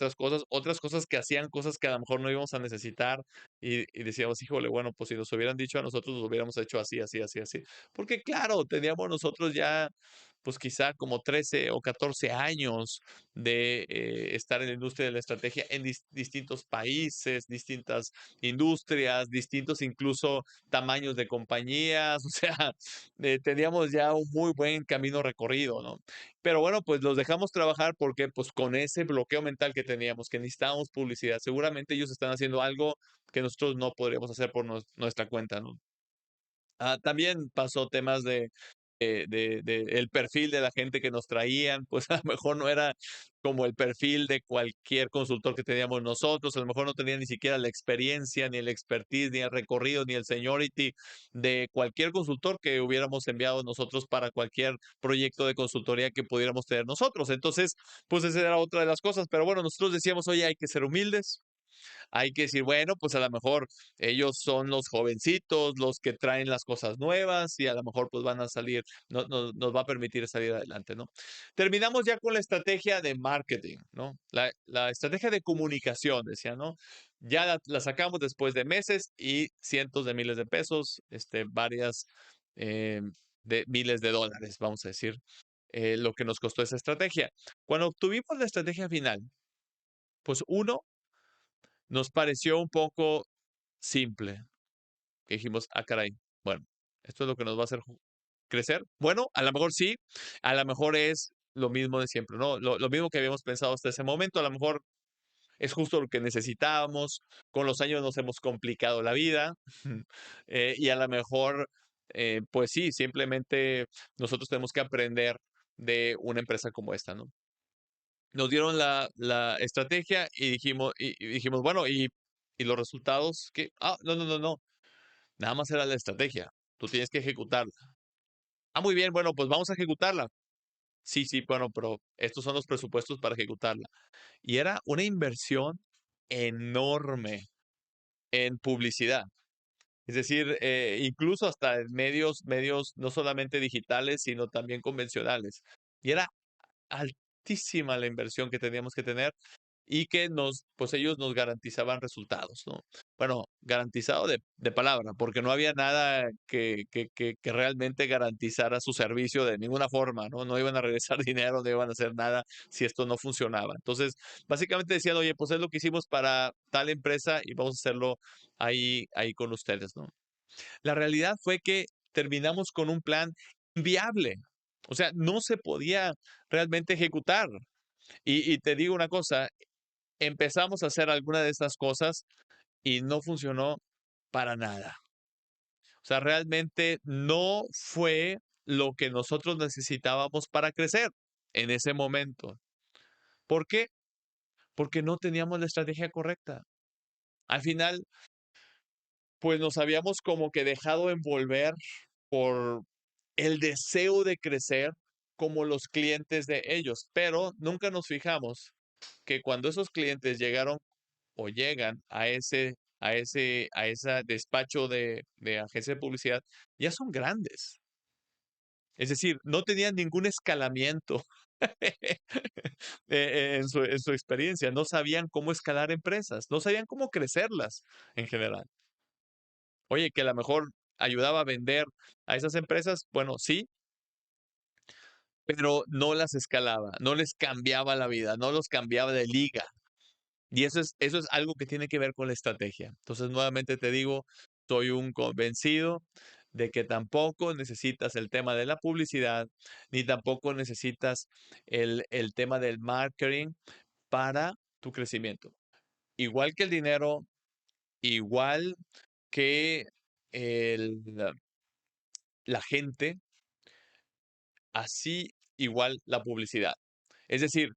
otras cosas que hacían cosas que a lo mejor no íbamos a necesitar y decíamos, híjole, bueno, pues si nos hubieran dicho a nosotros, lo hubiéramos hecho así, así, así, así. Porque claro, teníamos nosotros ya, pues quizá como 13 o 14 años de estar en la industria de la estrategia en distintos países, distintas industrias, distintos incluso tamaños de compañías, o sea, teníamos ya un muy buen camino recorrido, ¿no? Pero bueno, pues los dejamos trabajar porque pues con ese bloqueo mental que teníamos, que necesitábamos publicidad, seguramente ellos están haciendo algo que nosotros no podríamos hacer por nuestra cuenta, ¿no? También pasó temas de el perfil de la gente que nos traían, pues a lo mejor no era como el perfil de cualquier consultor que teníamos nosotros, a lo mejor no tenía ni siquiera la experiencia, ni el expertise, ni el recorrido, ni el seniority de cualquier consultor que hubiéramos enviado nosotros para cualquier proyecto de consultoría que pudiéramos tener nosotros. Entonces, pues esa era otra de las cosas, pero bueno, nosotros decíamos, oye, hay que ser humildes, hay que decir, bueno, pues a lo mejor ellos son los jovencitos, los que traen las cosas nuevas y a lo mejor pues van a salir, nos va a permitir salir adelante, ¿no? Terminamos ya con la estrategia de marketing, ¿no? La estrategia de comunicación, decía, ¿no? Ya la sacamos después de meses y cientos de miles de pesos, varias eh, de miles de dólares, vamos a decir, lo que nos costó esa estrategia. Cuando obtuvimos la estrategia final, pues uno, nos pareció un poco simple, que dijimos, ah, caray, bueno, esto es lo que nos va a hacer crecer. Bueno, a lo mejor sí, a lo mejor es lo mismo de siempre, ¿no? Lo mismo que habíamos pensado hasta ese momento, a lo mejor es justo lo que necesitábamos, con los años nos hemos complicado la vida y a lo mejor, pues sí, simplemente nosotros tenemos que aprender de una empresa como esta, ¿no? Nos dieron la estrategia y dijimos, bueno, ¿y los resultados? ¿Qué? Ah, no, no, no, no. Nada más era la estrategia. Tú tienes que ejecutarla. Ah, muy bien, bueno, pues vamos a ejecutarla. Sí, sí, bueno, pero estos son los presupuestos para ejecutarla. Y era una inversión enorme en publicidad. Es decir, incluso hasta en medios no solamente digitales, sino también convencionales. Y era altísima la inversión que teníamos que tener y que pues ellos nos garantizaban resultados, ¿no? Bueno, garantizado de palabra, porque no había nada que realmente garantizara su servicio de ninguna forma, ¿no? No iban a regresar dinero, no iban a hacer nada si esto no funcionaba. Entonces, básicamente decían, oye, pues es lo que hicimos para tal empresa y vamos a hacerlo ahí con ustedes, ¿no? La realidad fue que terminamos con un plan inviable. O sea, no se podía realmente ejecutar. Y te digo una cosa, empezamos a hacer alguna de estas cosas y no funcionó para nada. O sea, realmente no fue lo que nosotros necesitábamos para crecer en ese momento. ¿Por qué? Porque no teníamos la estrategia correcta. Al final, pues nos habíamos como que dejado envolver por el deseo de crecer como los clientes de ellos, pero nunca nos fijamos que cuando esos clientes llegaron o llegan a ese despacho de agencia de publicidad, ya son grandes. Es decir, no tenían ningún escalamiento en su experiencia, no sabían cómo escalar empresas, no sabían cómo crecerlas en general. Oye, que a lo mejor ayudaba a vender a esas empresas, bueno, sí, pero no las escalaba, no les cambiaba la vida, no los cambiaba de liga. Y eso es algo que tiene que ver con la estrategia. Entonces, nuevamente te digo, soy un convencido de que tampoco necesitas el tema de la publicidad, ni tampoco necesitas el tema del marketing para tu crecimiento. Igual que el dinero, igual que el, la gente, así igual la publicidad. Es decir,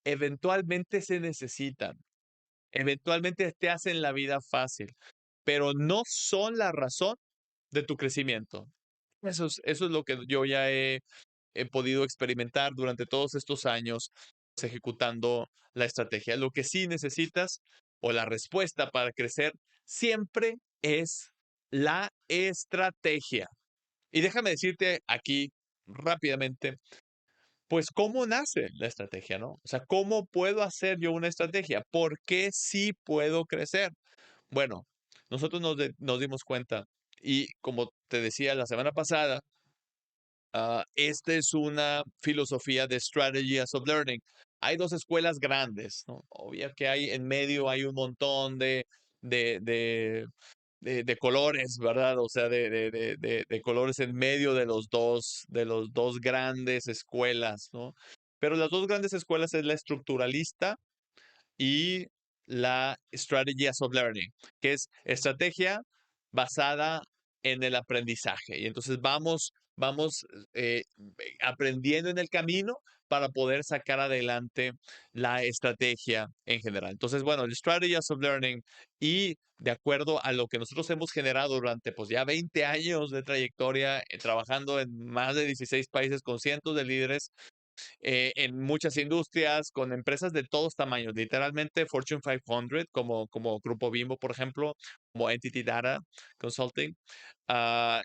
eventualmente se necesitan, eventualmente te hacen la vida fácil, pero no son la razón de tu crecimiento. Eso es lo que yo ya he podido experimentar durante todos estos años ejecutando la estrategia. Lo que sí necesitas o la respuesta para crecer siempre es la estrategia. Y déjame decirte aquí rápidamente, pues, ¿cómo nace la estrategia, no? O sea, ¿cómo puedo hacer yo una estrategia? ¿Por qué sí puedo crecer? Bueno, nosotros nos dimos cuenta y como te decía la semana pasada, esta es una filosofía de Strategy as of Learning. Hay dos escuelas grandes, ¿no? Obvio que hay en medio, hay un montón de, de, de colores, ¿verdad? O sea, de colores en medio de los dos grandes escuelas, ¿no? Pero las dos grandes escuelas es la estructuralista y la Strategy as of Learning, que es estrategia basada en el aprendizaje. Y entonces vamos aprendiendo en el camino para poder sacar adelante la estrategia en general. Entonces, bueno, el Strategy as of Learning y de acuerdo a lo que nosotros hemos generado durante pues ya 20 años de trayectoria, trabajando en más de 16 países con cientos de líderes, en muchas industrias, con empresas de todos tamaños, literalmente Fortune 500, como Grupo Bimbo, por ejemplo, como Entity Data Consulting,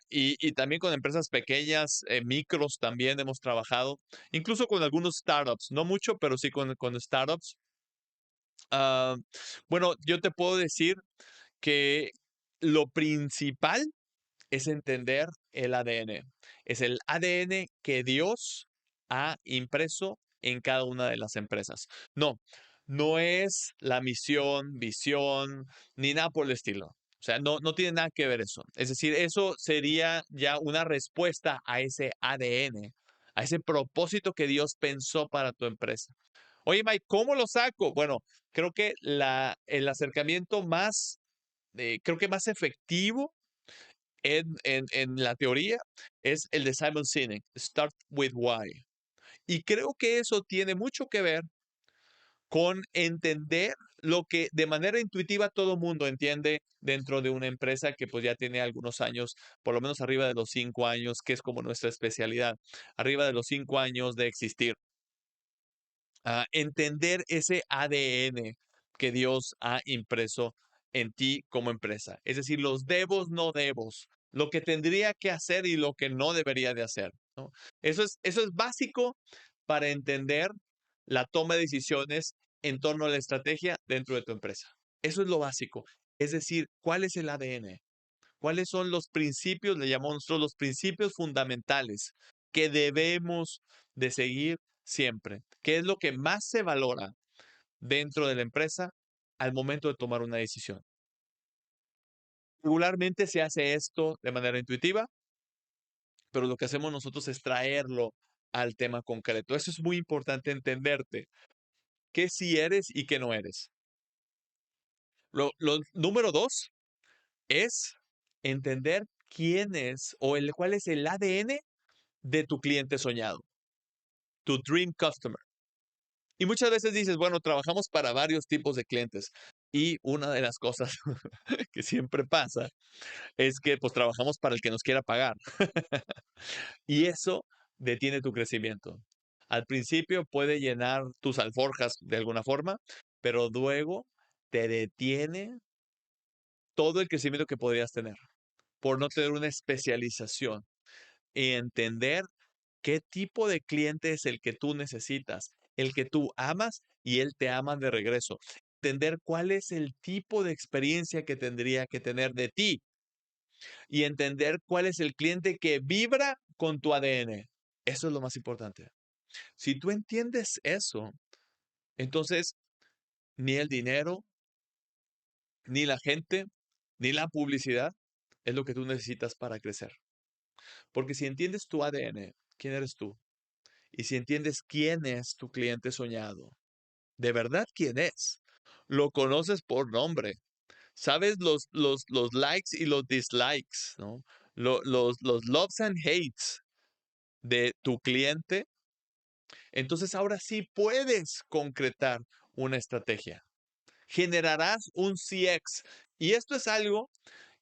y también con empresas pequeñas, micros también hemos trabajado, incluso con algunos startups, no mucho, pero sí con startups. Ah, bueno, yo te puedo decir que lo principal es entender el ADN. Es el ADN que Dios ha impreso en cada una de las empresas. No, no es la misión, visión, ni nada por el estilo. O sea, no tiene nada que ver eso. Es decir, eso sería ya una respuesta a ese ADN, a ese propósito que Dios pensó para tu empresa. Oye, Mike, ¿cómo lo saco? Bueno, creo que el acercamiento más, creo que más efectivo en la teoría es el de Simon Sinek, Start with Why. Y creo que eso tiene mucho que ver con entender lo que de manera intuitiva todo mundo entiende dentro de una empresa que pues ya tiene algunos años, por lo menos arriba de los 5 años, que es como nuestra especialidad, arriba de los 5 años de existir. Entender ese ADN que Dios ha impreso en ti como empresa. Es decir, los debos, no debos, lo que tendría que hacer y lo que no debería de hacer, ¿no? Eso es básico para entender la toma de decisiones en torno a la estrategia dentro de tu empresa. Eso es lo básico. Es decir, ¿cuál es el ADN? ¿Cuáles son los principios, le llamamos nosotros los principios fundamentales que debemos de seguir siempre? ¿Qué es lo que más se valora dentro de la empresa al momento de tomar una decisión? Regularmente se hace esto de manera intuitiva, pero lo que hacemos nosotros es traerlo al tema concreto. Eso es muy importante entenderte, qué sí eres y qué no eres. Lo número dos es entender quién es cuál es el ADN de tu cliente soñado, tu dream customer. Y muchas veces dices, bueno, trabajamos para varios tipos de clientes. Y una de las cosas que siempre pasa es que pues trabajamos para el que nos quiera pagar. Y eso detiene tu crecimiento. Al principio puede llenar tus alforjas de alguna forma, pero luego te detiene todo el crecimiento que podrías tener por no tener una especialización y entender qué tipo de cliente es el que tú necesitas, el que tú amas y él te ama de regreso. Entender cuál es el tipo de experiencia que tendría que tener de ti. y entender cuál es el cliente que vibra con tu ADN. Eso es lo más importante. Si tú entiendes eso, entonces ni el dinero, ni la gente, ni la publicidad es lo que tú necesitas para crecer. Porque si entiendes tu ADN, quién eres tú, y si entiendes quién es tu cliente soñado, de verdad quién es, lo conoces por nombre, sabes los likes y los dislikes, ¿no? Los loves and hates de tu cliente, entonces ahora sí puedes concretar una estrategia. Generarás un CX. Y esto es algo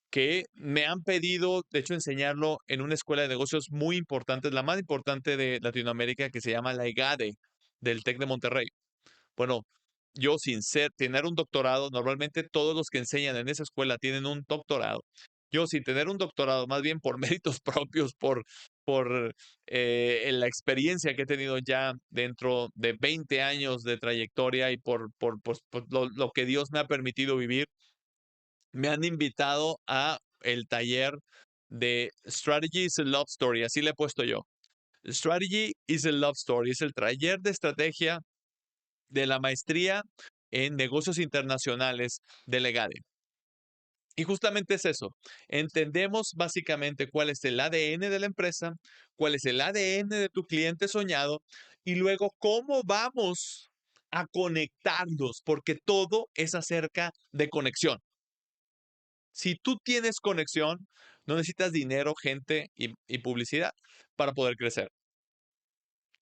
que me han pedido, de hecho, enseñarlo en una escuela de negocios muy importante, la más importante de Latinoamérica, que se llama la EGADE, del TEC de Monterrey. Bueno, yo sin tener un doctorado, normalmente todos los que enseñan en esa escuela tienen un doctorado. Yo sin tener un doctorado, más bien por méritos propios, por la experiencia que he tenido ya dentro de 20 años de trayectoria y por lo que Dios me ha permitido vivir, me han invitado a el taller de Strategy is a Love Story, así le he puesto yo. Strategy is a Love Story, es el taller de estrategia de la maestría en negocios internacionales de Legade. Y justamente es eso. Entendemos básicamente cuál es el ADN de la empresa, cuál es el ADN de tu cliente soñado y luego cómo vamos a conectarlos, porque todo es acerca de conexión. Si tú tienes conexión, no necesitas dinero, gente y publicidad para poder crecer.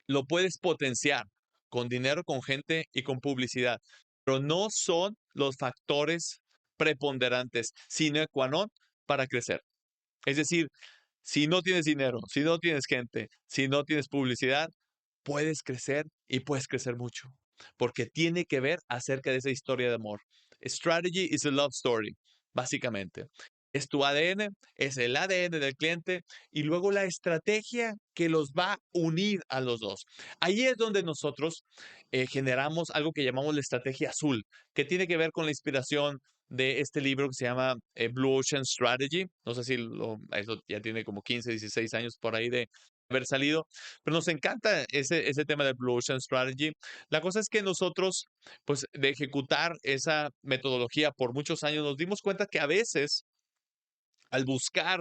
Lo puedes potenciar con dinero, con gente y con publicidad, pero no son los factores preponderantes sine qua non para crecer. Es decir, si no tienes dinero, si no tienes gente, si no tienes publicidad, puedes crecer y puedes crecer mucho, porque tiene que ver acerca de esa historia de amor. Strategy is a love story, básicamente. Es tu ADN, es el ADN del cliente y luego la estrategia que los va a unir a los dos. Ahí es donde nosotros generamos algo que llamamos la estrategia azul, que tiene que ver con la inspiración de este libro que se llama Blue Ocean Strategy. No sé si eso ya tiene como 15, 16 años por ahí de haber salido, pero nos encanta ese tema de Blue Ocean Strategy. La cosa es que nosotros, pues de ejecutar esa metodología por muchos años, nos dimos cuenta que a veces al buscar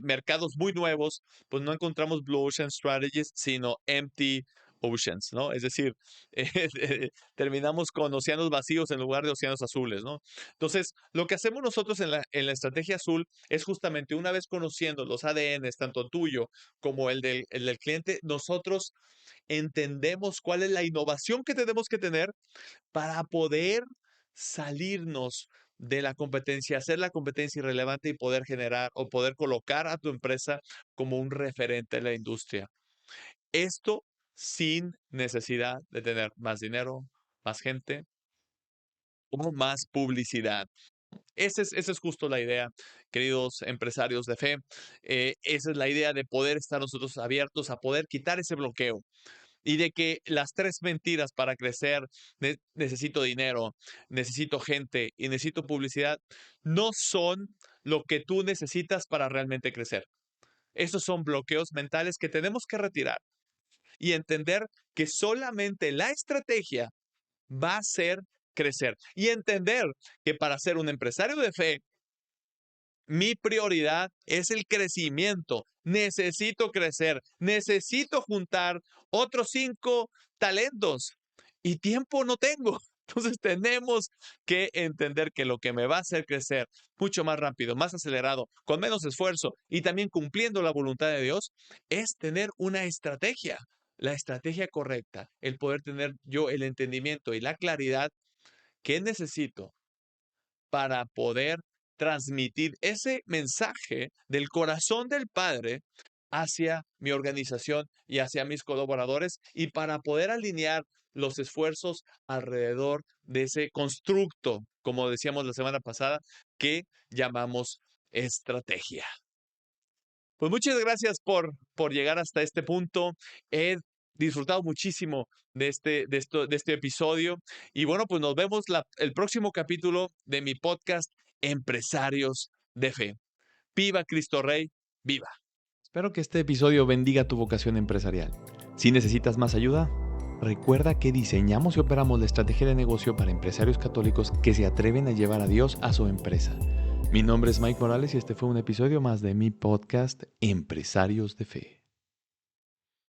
mercados muy nuevos, pues no encontramos Blue Ocean Strategies, sino Empty Oceans, ¿no? Es decir, terminamos con océanos vacíos en lugar de océanos azules, ¿no? Entonces, lo que hacemos nosotros en la estrategia azul es justamente una vez conociendo los ADNs, tanto tuyo como el del cliente, nosotros entendemos cuál es la innovación que tenemos que tener para poder salirnos de la competencia, hacer la competencia irrelevante y poder generar o poder colocar a tu empresa como un referente en la industria. Esto sin necesidad de tener más dinero, más gente o más publicidad. Esa es justo la idea, queridos empresarios de fe. Esa es la idea de poder estar nosotros abiertos a poder quitar ese bloqueo y de que las 3 mentiras para crecer, necesito dinero, necesito gente y necesito publicidad, no son lo que tú necesitas para realmente crecer. Esos son bloqueos mentales que tenemos que retirar y entender que solamente la estrategia va a ser crecer. Y entender que para ser un empresario de fe, mi prioridad es el crecimiento. Necesito crecer. Necesito juntar otros 5 talentos y tiempo no tengo. Entonces tenemos que entender que lo que me va a hacer crecer mucho más rápido, más acelerado, con menos esfuerzo y también cumpliendo la voluntad de Dios, es tener una estrategia, la estrategia correcta, el poder tener yo el entendimiento y la claridad que necesito para poder transmitir ese mensaje del corazón del Padre hacia mi organización y hacia mis colaboradores y para poder alinear los esfuerzos alrededor de ese constructo, como decíamos la semana pasada, que llamamos estrategia. Pues muchas gracias por llegar hasta este punto. He disfrutado muchísimo de este episodio. Y bueno, pues nos vemos el próximo capítulo de mi podcast Empresarios de Fe. ¡Viva Cristo Rey! ¡Viva! Espero que este episodio bendiga tu vocación empresarial. Si necesitas más ayuda, recuerda que diseñamos y operamos la estrategia de negocio para empresarios católicos que se atreven a llevar a Dios a su empresa. Mi nombre es Mike Morales y este fue un episodio más de mi podcast Empresarios de Fe.